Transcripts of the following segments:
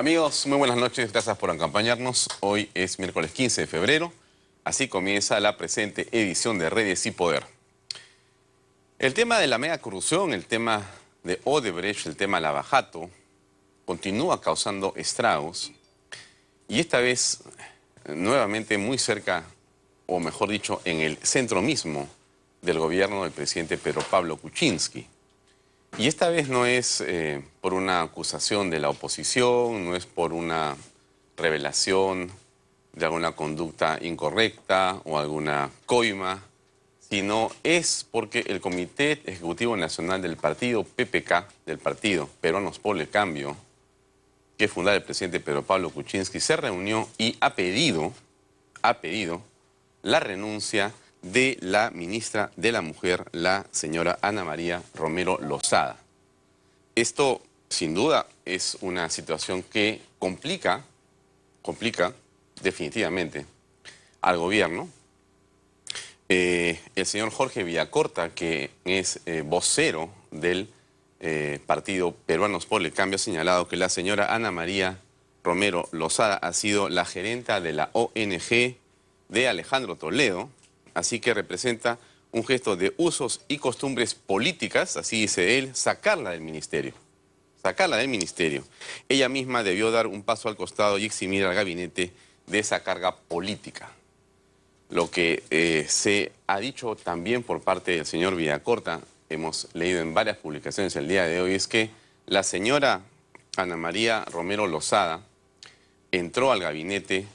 Amigos, muy buenas noches, gracias por acompañarnos. Hoy es miércoles 15 de febrero, así comienza la presente edición de Redes y Poder. El tema de la mega corrupción, el tema de Odebrecht, el tema Lava Jato, continúa causando estragos y esta vez nuevamente muy cerca, o mejor dicho, en el centro mismo del gobierno del presidente Pedro Pablo Kuczynski. Y esta vez no es por una acusación de la oposición, no es por una revelación de alguna conducta incorrecta o alguna coima, sino es porque el Comité Ejecutivo Nacional del partido PPK, del partido Peruanos por el Cambio, que funda el presidente Pedro Pablo Kuczynski, se reunió y ha pedido la renuncia de la ministra de la Mujer, la señora Ana María Romero Lozada. Esto, sin duda, es una situación que complica definitivamente al gobierno. El señor Jorge Villacorta, que es vocero del partido Peruanos por el Cambio, ha señalado que la señora Ana María Romero Lozada ha sido la gerenta de la ONG de Alejandro Toledo, así que representa un gesto de usos y costumbres políticas, así dice él, sacarla del ministerio. Ella misma debió dar un paso al costado y eximir al gabinete de esa carga política. Lo que se ha dicho también por parte del señor Villacorta, hemos leído en varias publicaciones el día de hoy, es que la señora Ana María Romero Lozada entró al gabinete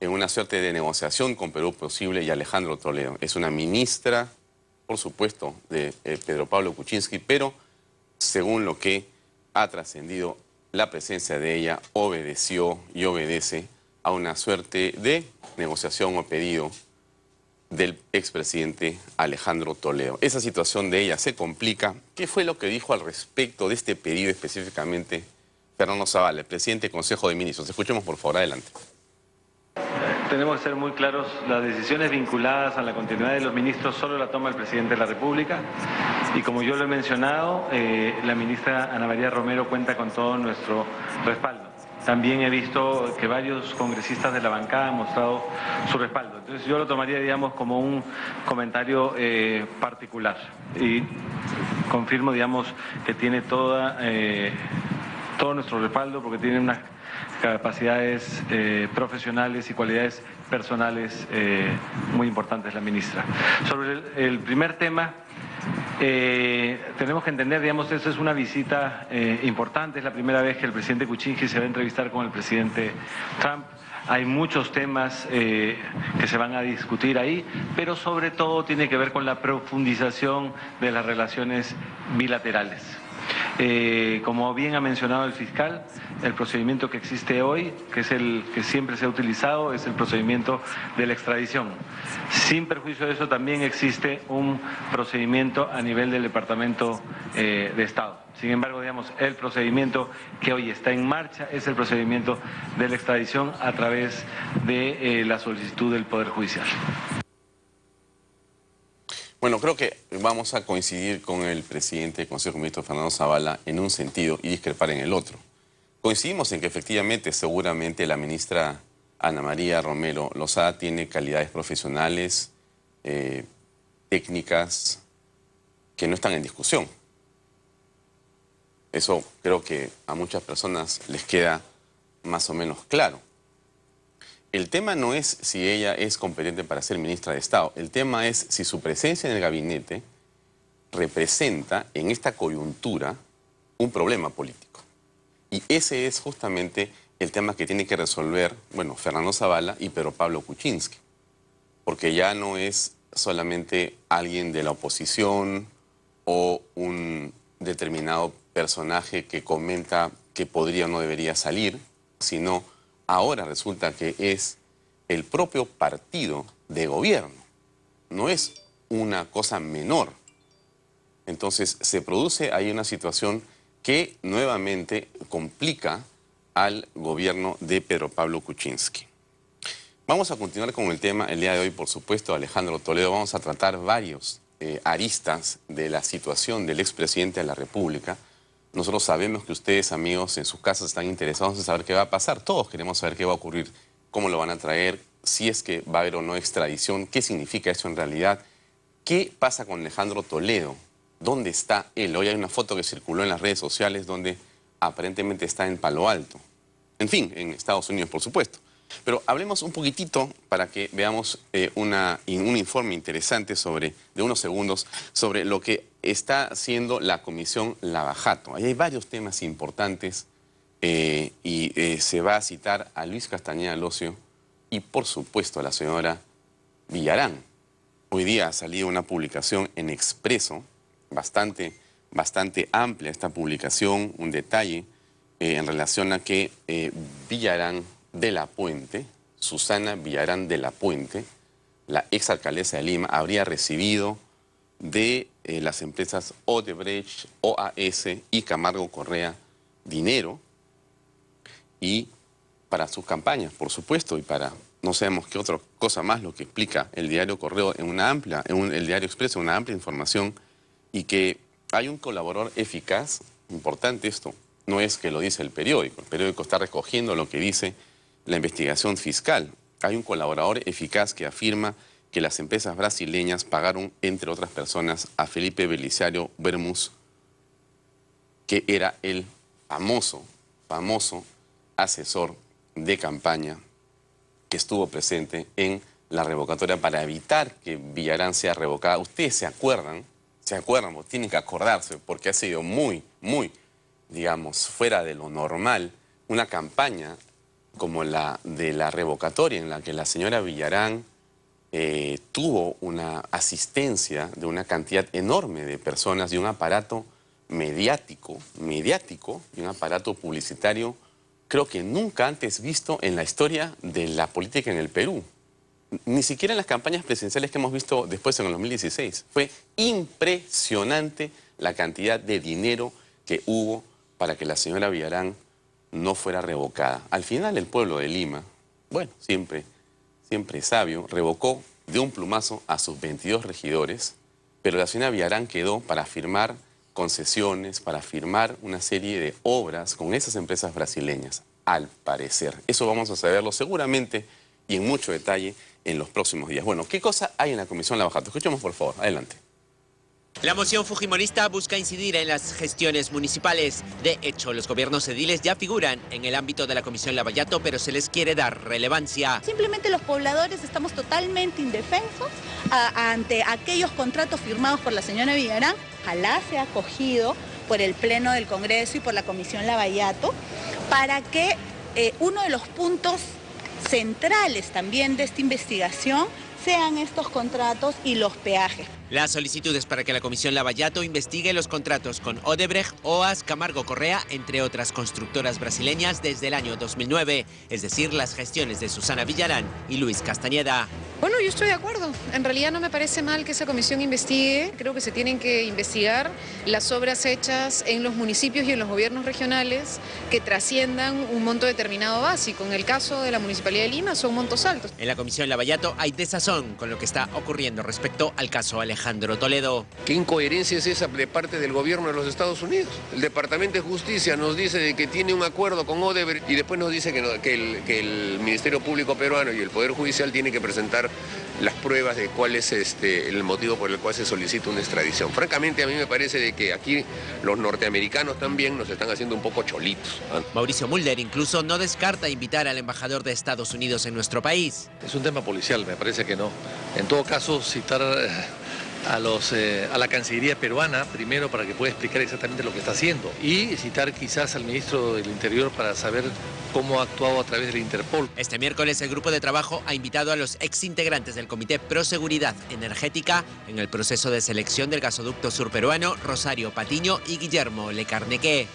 en una suerte de negociación con Perú Posible y Alejandro Toledo. Es una ministra, por supuesto, de Pedro Pablo Kuczynski, pero según lo que ha trascendido, la presencia de ella obedeció y obedece a una suerte de negociación o pedido del expresidente Alejandro Toledo. Esa situación de ella se complica. ¿Qué fue lo que dijo al respecto de este pedido específicamente Fernando Zavala, el presidente del Consejo de Ministros? Escuchemos, por favor, adelante. Tenemos que ser muy claros, las decisiones vinculadas a la continuidad de los ministros solo la toma el presidente de la República y como yo lo he mencionado, la ministra Ana María Romero cuenta con todo nuestro respaldo. También he visto que varios congresistas de la bancada han mostrado su respaldo. Entonces yo lo tomaría, digamos, como un comentario particular y confirmo, digamos, que tiene todo nuestro respaldo porque tiene unas capacidades profesionales y cualidades personales muy importantes la ministra. Sobre el primer tema, tenemos que entender, digamos, esta es una visita importante, es la primera vez que el presidente Kuczynski se va a entrevistar con el presidente Trump. Hay muchos temas que se van a discutir ahí, pero sobre todo tiene que ver con la profundización de las relaciones bilaterales. Como bien ha mencionado el fiscal, el procedimiento que existe hoy, que es el que siempre se ha utilizado, es el procedimiento de la extradición. Sin perjuicio de eso, también existe un procedimiento a nivel del Departamento de Estado. Sin embargo, digamos, el procedimiento que hoy está en marcha es el procedimiento de la extradición a través de la solicitud del Poder Judicial. Bueno, creo que vamos a coincidir con el presidente del Consejo de Ministros, Fernando Zavala, en un sentido y discrepar en el otro. Coincidimos en que efectivamente, seguramente la ministra Ana María Romero Lozada tiene calidades profesionales, técnicas, que no están en discusión. Eso creo que a muchas personas les queda más o menos claro. El tema no es si ella es competente para ser ministra de Estado. El tema es si su presencia en el gabinete representa en esta coyuntura un problema político. Y ese es justamente el tema que tiene que resolver, bueno, Fernando Zavala y Pedro Pablo Kuczynski. Porque ya no es solamente alguien de la oposición o un determinado personaje que comenta que podría o no debería salir, sino ahora resulta que es el propio partido de gobierno. No es una cosa menor. Entonces se produce ahí una situación que nuevamente complica al gobierno de Pedro Pablo Kuczynski. Vamos a continuar con el tema el día de hoy, por supuesto, Alejandro Toledo. Vamos a tratar varios aristas de la situación del expresidente de la República, Nosotros sabemos que ustedes, amigos, en sus casas están interesados en saber qué va a pasar. Todos queremos saber qué va a ocurrir, cómo lo van a traer, si es que va a haber o no extradición, qué significa eso en realidad, qué pasa con Alejandro Toledo, dónde está él. Hoy hay una foto que circuló en las redes sociales donde aparentemente está en Palo Alto. En fin, en Estados Unidos, por supuesto. Pero hablemos un poquitito para que veamos un informe interesante de unos segundos sobre lo que está haciendo la Comisión Lavajato. Ahí hay varios temas importantes se va a citar a Luis Castañeda Locio y, por supuesto, a la señora Villarán. Hoy día ha salido una publicación en Expreso, bastante amplia esta publicación, un detalle en relación a que Villarán de la Puente, Susana Villarán de la Puente, la exalcaldesa de Lima, habría recibido de las empresas Odebrecht, OAS y Camargo Correa dinero y para sus campañas, por supuesto, y para no sabemos qué otra cosa más, lo que explica el diario Correo el diario Expreso, una amplia información, y que hay un colaborador eficaz, importante esto, no es que lo dice el periódico está recogiendo lo que dice la investigación fiscal. Hay un colaborador eficaz que afirma que las empresas brasileñas pagaron, entre otras personas, a Felipe Belisario Bermúdez, que era el famoso asesor de campaña que estuvo presente en la revocatoria para evitar que Villarán sea revocada. Ustedes se acuerdan, tienen que acordarse, porque ha sido muy, digamos, fuera de lo normal, una campaña como la de la revocatoria, en la que la señora Villarán tuvo una asistencia de una cantidad enorme de personas y un aparato mediático y un aparato publicitario, creo que nunca antes visto en la historia de la política en el Perú. Ni siquiera en las campañas presidenciales que hemos visto después en el 2016. Fue impresionante la cantidad de dinero que hubo para que la señora Villarán no fuera revocada. Al final el pueblo de Lima, bueno, siempre sabio, revocó de un plumazo a sus 22 regidores, pero la señora Villarán quedó para firmar concesiones, para firmar una serie de obras con esas empresas brasileñas, al parecer. Eso vamos a saberlo seguramente y en mucho detalle en los próximos días. Bueno, ¿qué cosa hay en la Comisión Lavajato? Escuchemos, por favor. Adelante. La moción fujimorista busca incidir en las gestiones municipales. De hecho, los gobiernos ediles ya figuran en el ámbito de la Comisión Lavallato, pero se les quiere dar relevancia. Simplemente los pobladores estamos totalmente indefensos ante aquellos contratos firmados por la señora Villarán. Ojalá sea acogido por el Pleno del Congreso y por la Comisión Lavallato para que uno de los puntos centrales también de esta investigación sean estos contratos y los peajes. La solicitud es para que la Comisión Lavallato investigue los contratos con Odebrecht, OAS, Camargo Correa, entre otras constructoras brasileñas desde el año 2009, es decir, las gestiones de Susana Villarán y Luis Castañeda. Bueno, yo estoy de acuerdo. En realidad no me parece mal que esa comisión investigue. Creo que se tienen que investigar las obras hechas en los municipios y en los gobiernos regionales que trasciendan un monto determinado básico. En el caso de la Municipalidad de Lima son montos altos. En la Comisión Lavallato hay desazón con lo que está ocurriendo respecto al caso Alejandro Toledo. ¿Qué incoherencia es esa de parte del gobierno de los Estados Unidos? El Departamento de Justicia nos dice de que tiene un acuerdo con Odebrecht y después nos dice que el Ministerio Público peruano y el Poder Judicial tienen que presentar las pruebas de cuál es el motivo por el cual se solicita una extradición. Francamente, a mí me parece de que aquí los norteamericanos también nos están haciendo un poco cholitos. Mauricio Mulder incluso no descarta invitar al embajador de Estados Unidos en nuestro país. Es un tema policial, me parece que no. En todo caso, citar a la Cancillería peruana primero para que pueda explicar exactamente lo que está haciendo y citar quizás al ministro del Interior para saber cómo ha actuado a través del Interpol. Este miércoles el grupo de trabajo ha invitado a los exintegrantes del Comité Pro Seguridad Energética en el proceso de selección del gasoducto surperuano Rosario Patiño y Guillermo Lecarneque.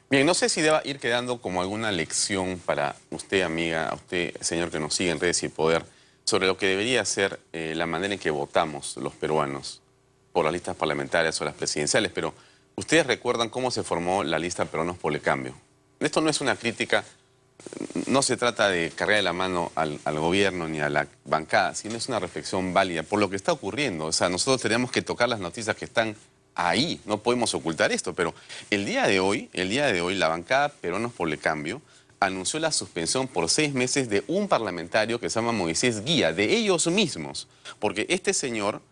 Bien, no sé si deba ir quedando como alguna lección para usted, amiga, a usted, señor que nos sigue en Redes y Poder, sobre lo que debería ser la manera en que votamos los peruanos por las listas parlamentarias o las presidenciales, pero ustedes recuerdan cómo se formó la lista Peruanos por el Cambio. Esto no es una crítica, no se trata de cargar la mano al gobierno ni a la bancada, sino es una reflexión válida por lo que está ocurriendo. O sea, nosotros tenemos que tocar las noticias que están ahí, no podemos ocultar esto, pero el día de hoy, la bancada Peruanos por el Cambio anunció la suspensión por 6 meses de un parlamentario que se llama Moisés Guía, de ellos mismos, porque este señor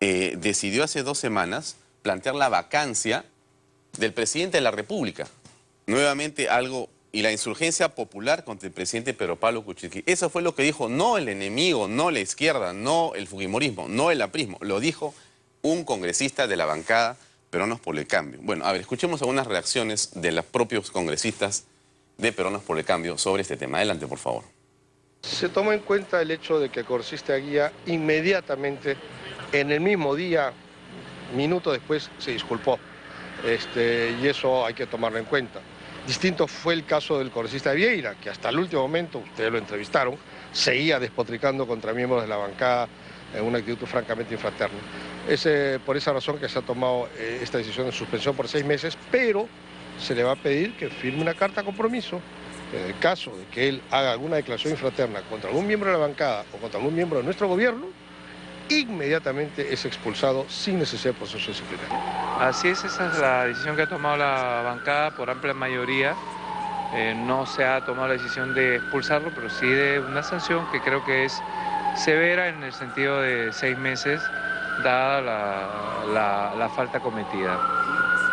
decidió hace 2 semanas plantear la vacancia del presidente de la República. Nuevamente algo, y la insurgencia popular contra el presidente Pedro Pablo Kuczynski. Eso fue lo que dijo no el enemigo, no la izquierda, no el fujimorismo, no el aprismo, lo dijo un congresista de la bancada Peruanos por el Cambio. Bueno, a ver, escuchemos algunas reacciones de los propios congresistas de Peruanos por el Cambio sobre este tema. Adelante, por favor. Se tomó en cuenta el hecho de que el congresista Guía inmediatamente, en el mismo día, minuto después, se disculpó. Y eso hay que tomarlo en cuenta. Distinto fue el caso del congresista Vieira, que hasta el último momento, ustedes lo entrevistaron, seguía despotricando contra miembros de la bancada en una actitud francamente infraterna. Es por esa razón que se ha tomado esta decisión de suspensión por 6 meses, pero se le va a pedir que firme una carta de compromiso. En el caso de que él haga alguna declaración infraterna contra algún miembro de la bancada o contra algún miembro de nuestro gobierno, inmediatamente es expulsado sin necesidad de proceso disciplinario. Así es, esa es la decisión que ha tomado la bancada por amplia mayoría. No se ha tomado la decisión de expulsarlo, pero sí de una sanción que creo que es severa en el sentido de 6 meses, dada la falta cometida.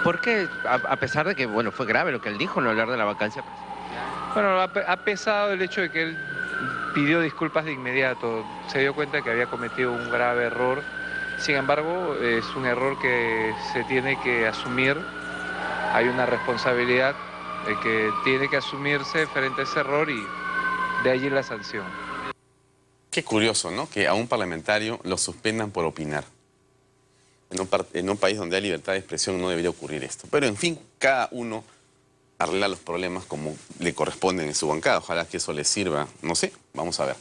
¿Por qué? A pesar de que, bueno, fue grave lo que él dijo, no hablar de la vacancia presidencial. Bueno, ha pesado el hecho de que él pidió disculpas de inmediato, se dio cuenta que había cometido un grave error. Sin embargo, es un error que se tiene que asumir, hay una responsabilidad que tiene que asumirse frente a ese error y de allí la sanción. Qué curioso, ¿no? Que a un parlamentario lo suspendan por opinar. En un país donde hay libertad de expresión no debería ocurrir esto. Pero en fin, cada uno arregla los problemas como le corresponden en su bancada. Ojalá que eso les sirva, no sé, vamos a ver.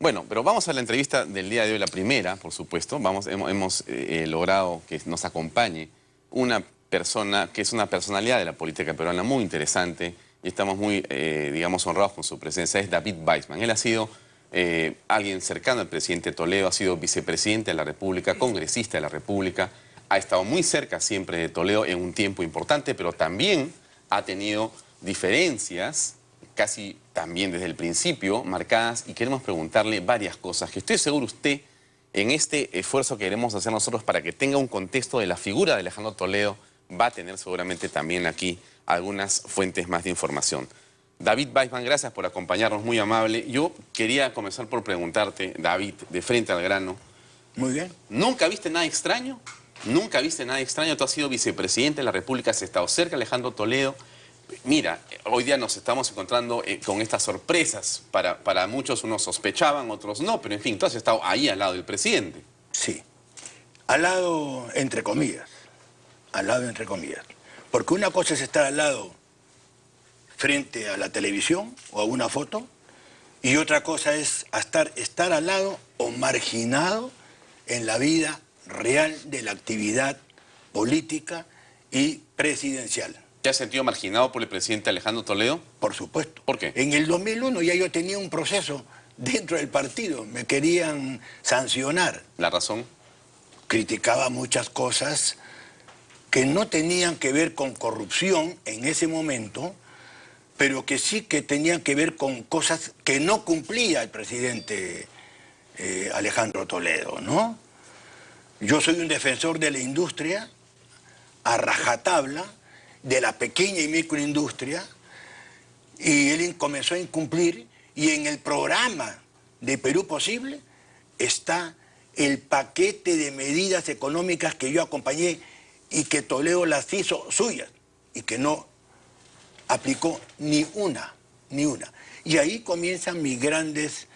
Bueno, pero vamos a la entrevista del día de hoy, la primera, por supuesto. Hemos logrado que nos acompañe una persona que es una personalidad de la política peruana muy interesante y estamos muy, digamos, honrados con su presencia. Es David Weissman. Él ha sido alguien cercano al presidente Toledo, ha sido vicepresidente de la República, congresista de la República, ha estado muy cerca siempre de Toledo en un tiempo importante, pero también ha tenido diferencias, casi también desde el principio, marcadas, y queremos preguntarle varias cosas que estoy seguro usted, en este esfuerzo que queremos hacer nosotros para que tenga un contexto de la figura de Alejandro Toledo, va a tener seguramente también aquí algunas fuentes más de información. David Weissman, gracias por acompañarnos, muy amable. Yo quería comenzar por preguntarte, David, de frente al grano. Muy bien. ¿Nunca viste nada extraño? ¿Nunca viste nada extraño? Tú has sido vicepresidente de la República, has estado cerca de Alejandro Toledo. Mira, hoy día nos estamos encontrando con estas sorpresas. Para muchos unos sospechaban, otros no, pero en fin, tú has estado ahí al lado del presidente. Sí, al lado entre comillas, porque una cosa es estar al lado frente a la televisión o a una foto y otra cosa es estar al lado o marginado en la vida real de la actividad política y presidencial. ¿Te has sentido marginado por el presidente Alejandro Toledo? Por supuesto. ¿Por qué? En el 2001 ya yo tenía un proceso dentro del partido, me querían sancionar. ¿La razón? Criticaba muchas cosas que no tenían que ver con corrupción en ese momento, pero que sí que tenían que ver con cosas que no cumplía el presidente Alejandro Toledo, ¿no? Yo soy un defensor de la industria, a rajatabla, de la pequeña y microindustria, y él comenzó a incumplir, y en el programa de Perú Posible está el paquete de medidas económicas que yo acompañé y que Toledo las hizo suyas, y que no aplicó ni una. Y ahí comienzan mis grandes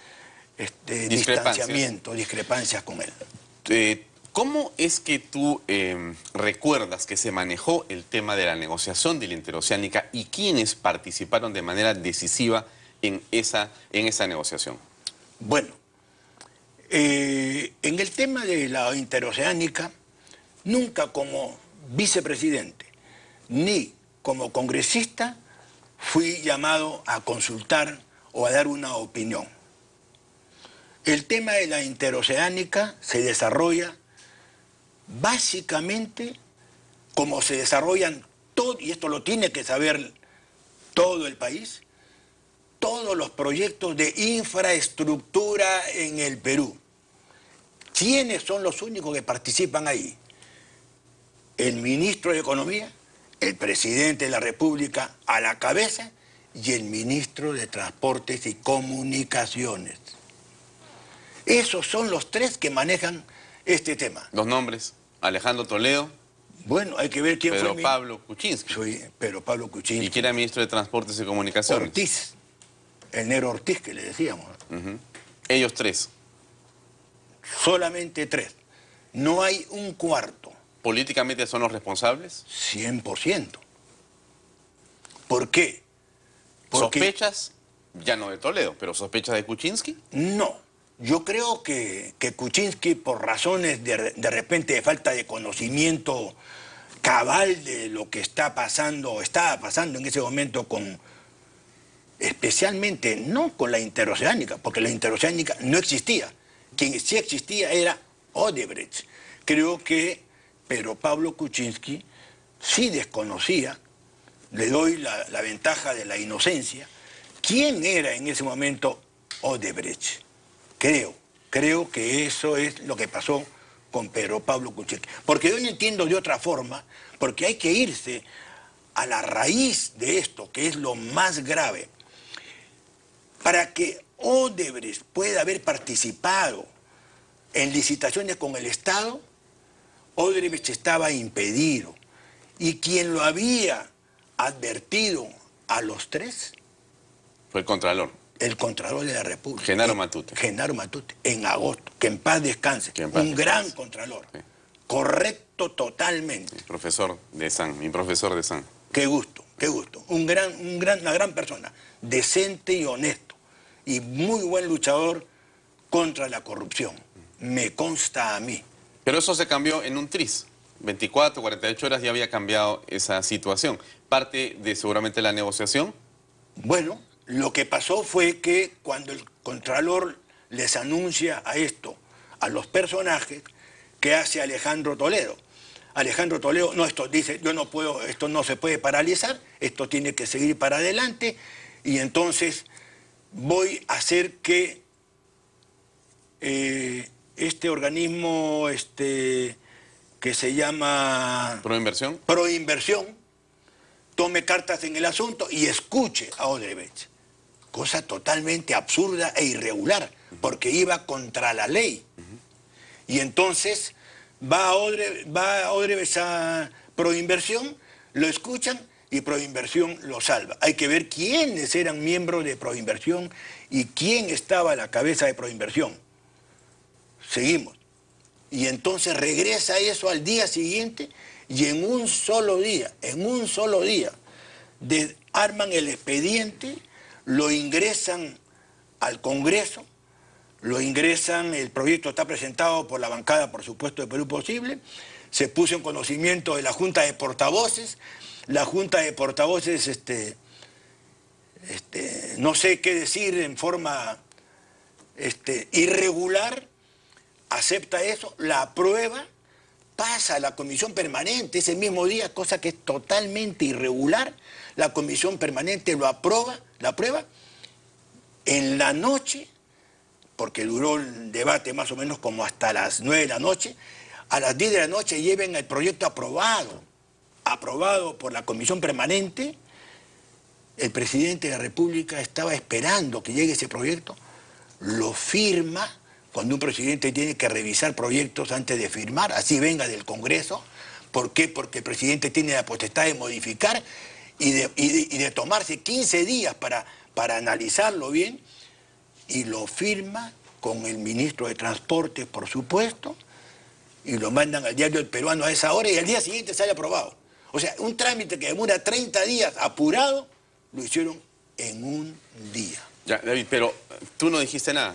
discrepancias con él. ¿Cómo es que tú recuerdas que se manejó el tema de la negociación de la interoceánica y quiénes participaron de manera decisiva en esa negociación? Bueno, en el tema de la interoceánica, nunca como vicepresidente ni como congresista fui llamado a consultar o a dar una opinión. El tema de la interoceánica se desarrolla básicamente como se desarrollan todo, y esto lo tiene que saber todo el país, todos los proyectos de infraestructura en el Perú. ¿Quiénes son los únicos que participan ahí? El ministro de Economía, el presidente de la República a la cabeza y el ministro de Transportes y Comunicaciones. Esos son los tres que manejan este tema. Los nombres: Alejandro Toledo. Bueno, hay que ver quién Pedro fue. Pablo Kuczynski. Soy Pedro Pablo Kuczynski. ¿Y quién era ministro de Transportes y Comunicaciones? Ortiz. El negro Ortiz, que le decíamos. Ellos tres. Solamente tres. No hay un cuarto. ¿Políticamente son los responsables? 100%. ¿Por qué? Porque... ¿Sospechas? Ya no de Toledo, pero ¿sospechas de Kuczynski? No. Yo creo que Kuczynski, por razones de repente de falta de conocimiento cabal de lo que está pasando, o estaba pasando en ese momento con, especialmente no con la interoceánica, porque la interoceánica no existía. Quien sí existía era Odebrecht. Creo que Pedro Pablo Kuczynski sí desconocía, le doy la ventaja de la inocencia, quién era en ese momento Odebrecht. Creo que eso es lo que pasó con Pedro Pablo Kuczynski. Porque yo no entiendo de otra forma, porque hay que irse a la raíz de esto, que es lo más grave. Para que Odebrecht pueda haber participado en licitaciones con el Estado, Odebrecht estaba impedido. Y quien lo había advertido a los tres fue el Contralor. El Contralor de la República. Genaro Matute. Genaro Matute, en agosto. Que en paz descanse. Un gran Contralor. Sí. Correcto totalmente. Mi profesor de San. Qué gusto, qué gusto. Una gran persona. Decente y honesto. Y muy buen luchador contra la corrupción. Me consta a mí. Pero eso se cambió en un tris. 24, 48 horas ya había cambiado esa situación. Parte de seguramente la negociación. Bueno, lo que pasó fue que cuando el Contralor les anuncia a a los personajes, ¿qué hace Alejandro Toledo? Alejandro Toledo, no, esto dice, yo no puedo, esto no se puede paralizar, esto tiene que seguir para adelante, y entonces voy a hacer que este organismo que se llama... ¿Proinversión? Proinversión, tome cartas en el asunto y escuche a Odebrecht. Cosa totalmente absurda e irregular, porque iba contra la ley. Y entonces va Odebrecht a Proinversión, lo escuchan y Proinversión lo salva. Hay que ver quiénes eran miembros de Proinversión y quién estaba a la cabeza de Proinversión. Seguimos. Y entonces regresa eso al día siguiente y en un solo día, arman el expediente, lo ingresan al Congreso, el proyecto está presentado por la bancada, por supuesto, de Perú Posible, se puso en conocimiento de la Junta de Portavoces, la Junta de Portavoces, no sé qué decir en forma irregular, acepta eso, la aprueba, pasa a la comisión permanente ese mismo día, cosa que es totalmente irregular. La comisión permanente la aprueba en la noche, porque duró el debate más o menos como hasta las 9 de la noche, a las 10 de la noche lleven el proyecto aprobado por la comisión permanente. El presidente de la República estaba esperando que llegue ese proyecto, lo firma. Cuando un presidente tiene que revisar proyectos antes de firmar, así venga del Congreso. ¿Por qué? Porque el presidente tiene la potestad de modificar y de tomarse 15 días para analizarlo bien, y lo firma con el ministro de Transportes, por supuesto, y lo mandan al diario El Peruano a esa hora y al día siguiente sale aprobado. O sea, un trámite que demora 30 días apurado, lo hicieron en un día. Ya, David, pero tú no dijiste nada.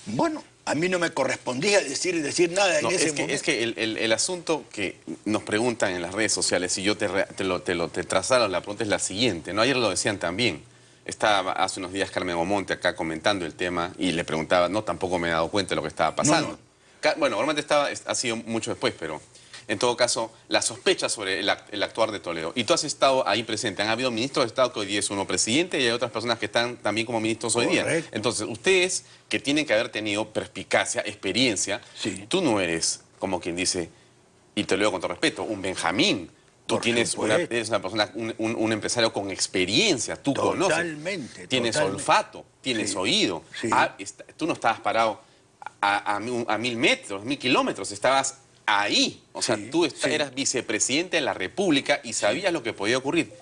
Bueno, a mí no me correspondía decir nada en ese momento. Es que el asunto que nos preguntan en las redes sociales, y yo te traslado la pregunta, es la siguiente, ¿no? Ayer lo decían también. Estaba hace unos días Carmen Omonte acá comentando el tema y le preguntaba, no, tampoco me he dado cuenta de lo que estaba pasando. No. Bueno, normalmente ha sido mucho después, pero en todo caso, la sospecha sobre el actuar de Toledo. Y tú has estado ahí presente. Han habido ministros de Estado que hoy día es uno presidente y hay otras personas que están también como ministros hoy día. Correcto. Entonces, ustedes que tienen que haber tenido perspicacia, experiencia, Sí. tú no eres, como quien dice, y te lo digo con todo respeto, un Benjamín. Tú Por eres una persona, un empresario con experiencia, tú conoces. Totalmente. Tienes olfato, tienes Sí. oído. Sí. Tú no estabas parado a 1000 metros, 1000 kilómetros, estabas ahí. O sea, Sí, tú sí. eras vicepresidente de la República y sabías lo que podía ocurrir.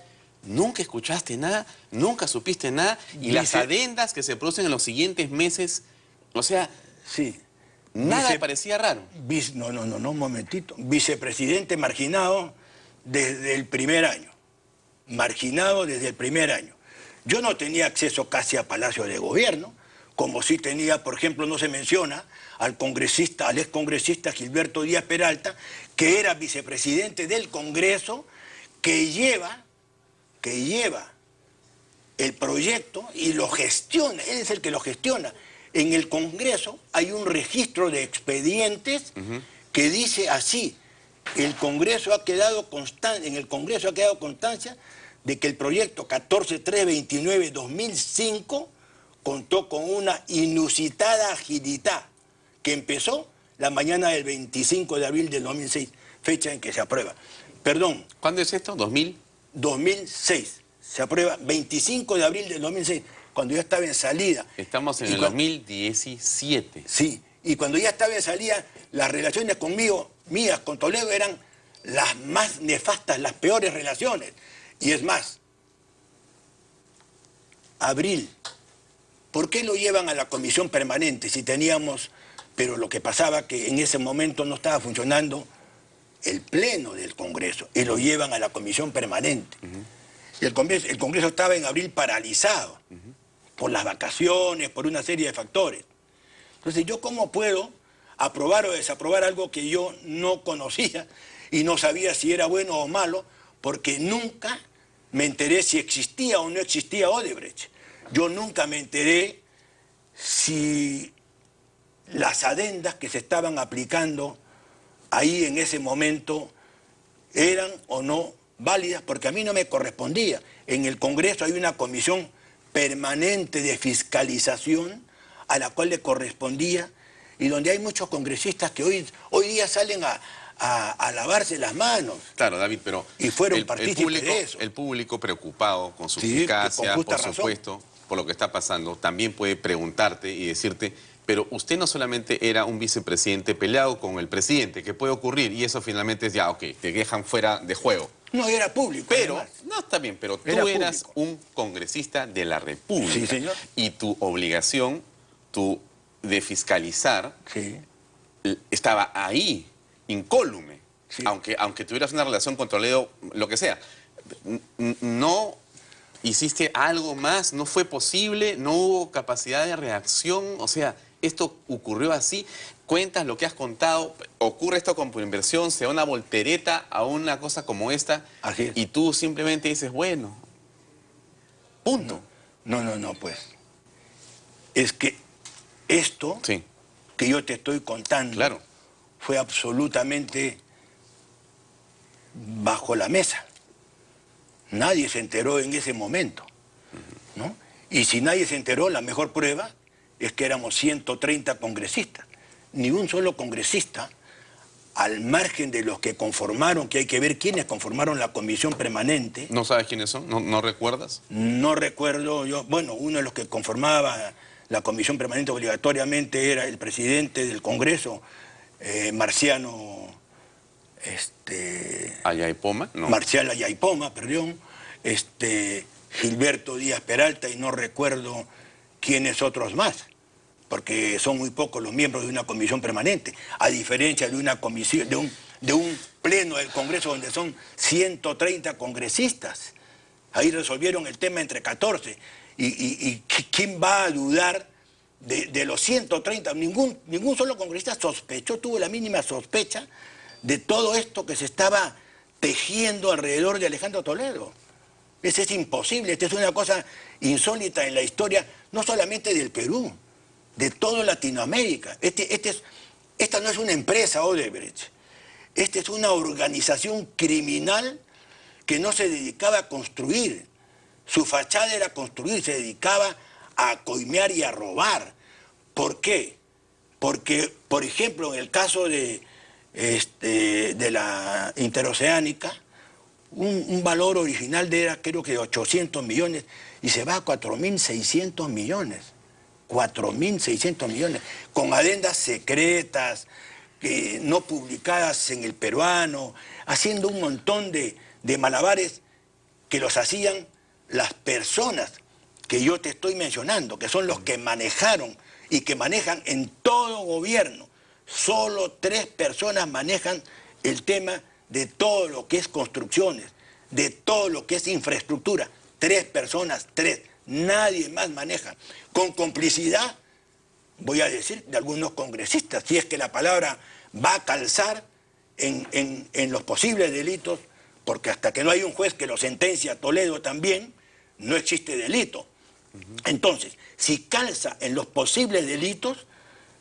Nunca escuchaste nada, nunca supiste nada. Y las adendas que se producen en los siguientes meses, o sea, Sí. nada me parecía raro. No, un momentito. Vicepresidente marginado desde el primer año. Marginado desde el primer año. Yo no tenía acceso casi a Palacio de Gobierno, como sí tenía, por ejemplo, no se menciona, al excongresista Gilberto Díaz Peralta, que era vicepresidente del Congreso, que lleva el proyecto y lo gestiona, él es el que lo gestiona. En el Congreso hay un registro de expedientes que dice así: en el Congreso ha quedado constancia de que el proyecto 14329-2005 contó con una inusitada agilidad que empezó la mañana del 25 de abril del 2006, fecha en que se aprueba. Perdón. ¿Cuándo es esto? ¿2000? 2006. Se aprueba 25 de abril del 2006, cuando ya estaba en salida. Estamos en el 2017. Sí, y cuando ya estaba en salida, las relaciones conmigo, mías con Toledo, eran las más nefastas, las peores relaciones. Y es más, abril, ¿por qué lo llevan a la comisión permanente si teníamos... Pero lo que pasaba que en ese momento no estaba funcionando el pleno del Congreso y lo llevan a la comisión permanente. Y el Congreso estaba en abril paralizado por las vacaciones, por una serie de factores. Entonces, ¿yo cómo puedo aprobar o desaprobar algo que yo no conocía y no sabía si era bueno o malo? Porque nunca me enteré si existía o no existía Odebrecht. Yo nunca me enteré si las adendas que se estaban aplicando ahí en ese momento eran o no válidas, porque a mí no me correspondía. En el Congreso hay una comisión permanente de fiscalización a la cual le correspondía y donde hay muchos congresistas que hoy día salen a lavarse las manos. Claro, David, pero y fueron partícipes de eso. El público preocupado con su eficacia, por supuesto, por lo que está pasando, también puede preguntarte y decirte, pero usted no solamente era un vicepresidente peleado con el presidente, que puede ocurrir, y eso finalmente es ya, ok, te dejan fuera de juego. No, era público. Pero, además. no, está bien, pero tú Era eras público. un congresista de la República. Sí, señor. Y tu obligación, de fiscalizar, estaba ahí, incólume. Sí. Aunque tuvieras una relación con Toledo, lo que sea. No hiciste algo más, no fue posible, no hubo capacidad de reacción, o sea, esto ocurrió así. Cuentas lo que has contado, ocurre esto con tu inversión, se da una voltereta a una cosa como esta, Así es. y tú simplemente dices, bueno, punto. No, pues. Es que esto Sí, que yo te estoy contando claro. fue absolutamente bajo la mesa. Nadie se enteró en ese momento, ¿no? Y si nadie se enteró, la mejor prueba es que éramos 130 congresistas. Ni un solo congresista, al margen de los que conformaron, que hay que ver quiénes conformaron la comisión permanente. ¿No sabes quiénes son? ¿No recuerdas? No recuerdo yo, bueno, uno de los que conformaba la comisión permanente obligatoriamente era el presidente del Congreso, Marciano... ¿Ayaipoma? No. Marcial Ayaipoma, perdón, Gilberto Díaz Peralta y no recuerdo quiénes otros más, porque son muy pocos los miembros de una comisión permanente, a diferencia de una comisión, de un pleno del Congreso donde son 130 congresistas. Ahí resolvieron el tema entre 14. ¿Y quién va a dudar de los 130? Ningún solo congresista sospechó, tuvo la mínima sospecha de todo esto que se estaba tejiendo alrededor de Alejandro Toledo. Eso es imposible, esta es una cosa insólita en la historia, no solamente del Perú, de toda Latinoamérica. Esta no es una empresa, Odebrecht. Esta es una organización criminal que no se dedicaba a construir. Su fachada era construir, se dedicaba a coimear y a robar. ¿Por qué? Porque, por ejemplo, en el caso de la interoceánica, un valor original era creo que 800 millones y se va a 4.600 millones. 4.600 millones, con adendas secretas, no publicadas en el peruano, haciendo un montón de malabares que los hacían las personas que yo te estoy mencionando, que son los que manejaron y que manejan en todo gobierno. Solo 3 personas manejan el tema de todo lo que es construcciones, de todo lo que es infraestructura. 3 personas, 3. Nadie más maneja. Con complicidad, voy a decir, de algunos congresistas, si es que la palabra va a calzar en los posibles delitos, porque hasta que no hay un juez que lo sentencia a Toledo también, no existe delito. Entonces, si calza en los posibles delitos,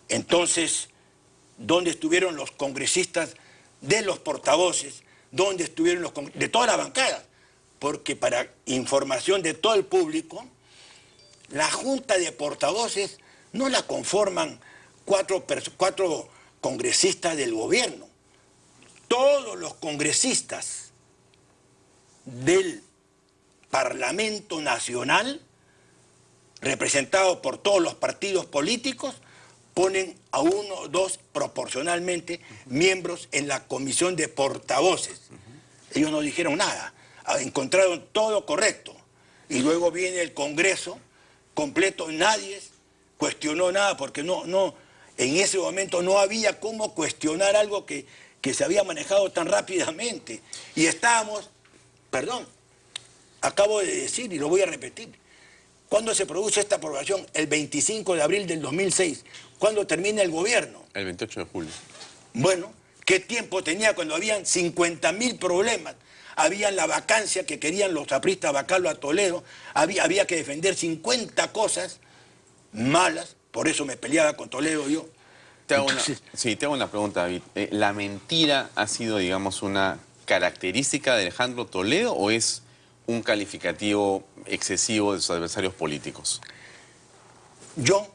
entonces, ¿dónde estuvieron los congresistas de los portavoces? ¿Dónde estuvieron los de toda la bancada? Porque para información de todo el público, la Junta de Portavoces no la conforman 4 congresistas del gobierno. Todos los congresistas del Parlamento Nacional, representados por todos los partidos políticos, ponen a 1 o 2 proporcionalmente miembros en la comisión de portavoces. Ellos no dijeron nada, encontraron todo correcto. Y luego viene el Congreso completo, nadie cuestionó nada, porque en ese momento no había cómo cuestionar algo que se había manejado tan rápidamente. Y estábamos, acabo de decir y lo voy a repetir, ¿cuándo se produce esta aprobación? El 25 de abril del 2006. ¿Cuándo termina el gobierno? El 28 de julio. Bueno, ¿qué tiempo tenía cuando habían 50.000 problemas? Había la vacancia que querían los apristas vacarlo a Toledo, había que defender 50 cosas malas, por eso me peleaba con Toledo yo. Te hago una pregunta, David. ¿La mentira ha sido, digamos, una característica de Alejandro Toledo o es un calificativo excesivo de sus adversarios políticos? Yo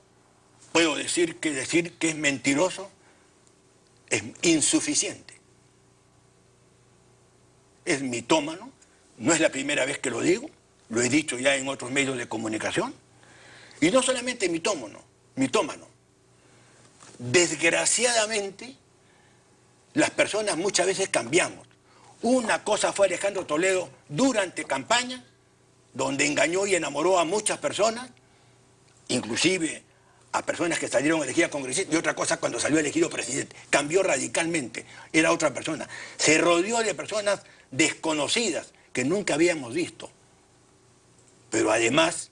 puedo decir que es mentiroso es insuficiente. Es mitómano, no es la primera vez que lo digo, lo he dicho ya en otros medios de comunicación. Y no solamente mitómano. Desgraciadamente, las personas muchas veces cambiamos. Una cosa fue Alejandro Toledo durante campaña, donde engañó y enamoró a muchas personas, inclusive a personas que salieron elegidas congresistas, y otra cosa cuando salió elegido presidente. Cambió radicalmente, era otra persona. Se rodeó de personas desconocidas que nunca habíamos visto. Pero además,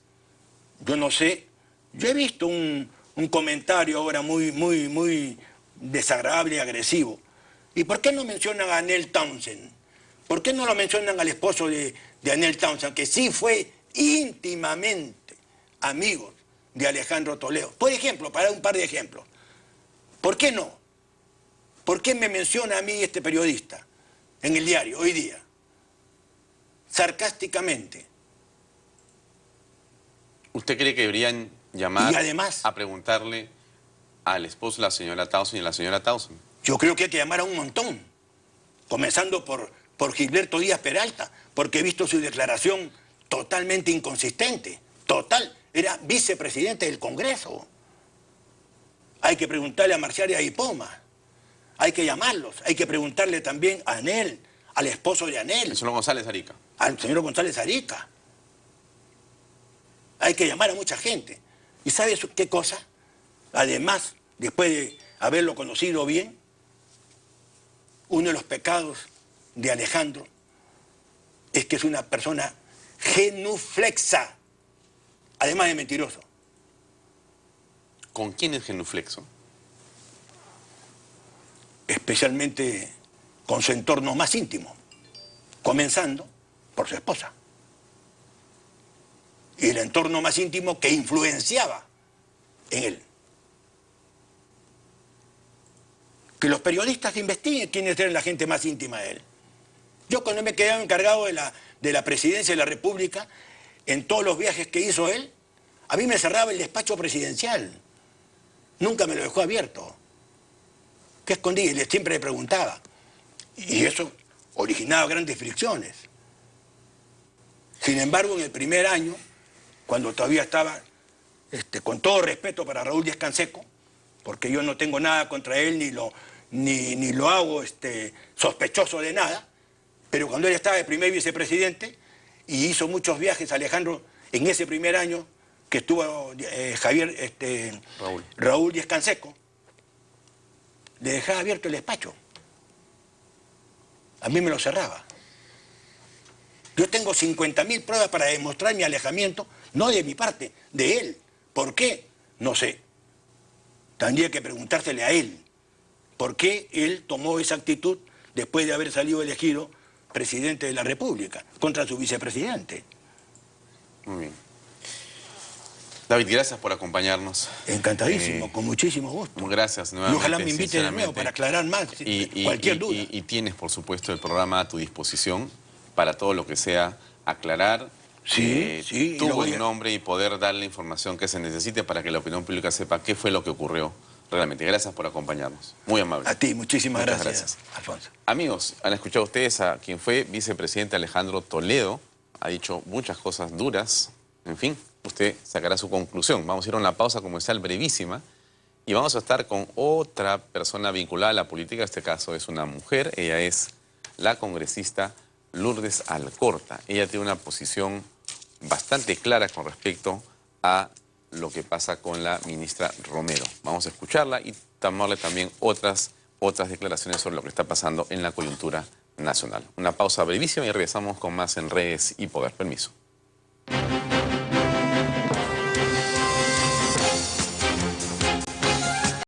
yo no sé, yo he visto un comentario ahora muy desagradable y agresivo. ¿Y por qué no mencionan a Anel Townsend? ¿Por qué no lo mencionan al esposo de Anel Townsend, que sí fue íntimamente amigo de Alejandro Toledo? Por ejemplo, para un par de ejemplos. ¿Por qué no? ¿Por qué me menciona a mí este periodista en el diario hoy día? Sarcásticamente. ¿Usted cree que deberían llamar y además, a preguntarle al esposo de la señora Townsend y a la señora Townsend? Yo creo que hay que llamar a un montón, comenzando por Gilberto Díaz Peralta, porque he visto su declaración totalmente inconsistente, total. Era vicepresidente del Congreso. Hay que preguntarle a Marciaria y Poma. Hay que llamarlos. Hay que preguntarle también a Anel, al esposo de Anel. El señor González Arica. Al señor González Arica. Hay que llamar a mucha gente. ¿Y sabes qué cosa? Además, después de haberlo conocido bien, uno de los pecados de Alejandro es que es una persona genuflexa, además de mentiroso. ¿Con quién es genuflexo? Especialmente con su entorno más íntimo, comenzando por su esposa. Y el entorno más íntimo que influenciaba en él. Que los periodistas investiguen quiénes eran la gente más íntima de él. Yo cuando me quedaba encargado de la presidencia de la República, en todos los viajes que hizo él, a mí me cerraba el despacho presidencial. Nunca me lo dejó abierto. ¿Qué escondí? Y siempre le preguntaba. Y eso originaba grandes fricciones. Sin embargo, en el primer año, cuando todavía estaba, con todo respeto para Raúl Díaz Canseco, porque yo no tengo nada contra él, ni lo hago sospechoso de nada, pero cuando él estaba de primer vicepresidente y hizo muchos viajes, Alejandro, en ese primer año que estuvo Raúl Díaz Canseco, le dejaba abierto el despacho. A mí me lo cerraba. Yo tengo 50.000 pruebas para demostrar mi alejamiento, no de mi parte, de él. ¿Por qué? No sé. Tendría que preguntársele a él. ¿Por qué él tomó esa actitud después de haber salido elegido presidente de la República contra su vicepresidente? Muy bien. David, gracias por acompañarnos. Encantadísimo, con muchísimo gusto. Gracias Y nuevamente. ojalá me invite de nuevo para aclarar más cualquier duda. Y tienes, por supuesto, el programa a tu disposición para todo lo que sea aclarar tu buen nombre y poder dar la información que se necesite para que la opinión pública sepa qué fue lo que ocurrió realmente. Gracias por acompañarnos. Muy amable. A ti, muchísimas gracias, Alfonso. Amigos, han escuchado ustedes a quien fue vicepresidente Alejandro Toledo. Ha dicho muchas cosas duras. En fin, usted sacará su conclusión. Vamos a ir a una pausa comercial brevísima y vamos a estar con otra persona vinculada a la política. En este caso es una mujer. Ella es la congresista Lourdes Alcorta. Ella tiene una posición bastante clara con respecto a lo que pasa con la ministra Romero. Vamos a escucharla y tomarle también otras declaraciones sobre lo que está pasando en la coyuntura nacional. Una pausa brevísima y regresamos con más en Redes y Poder. Permiso.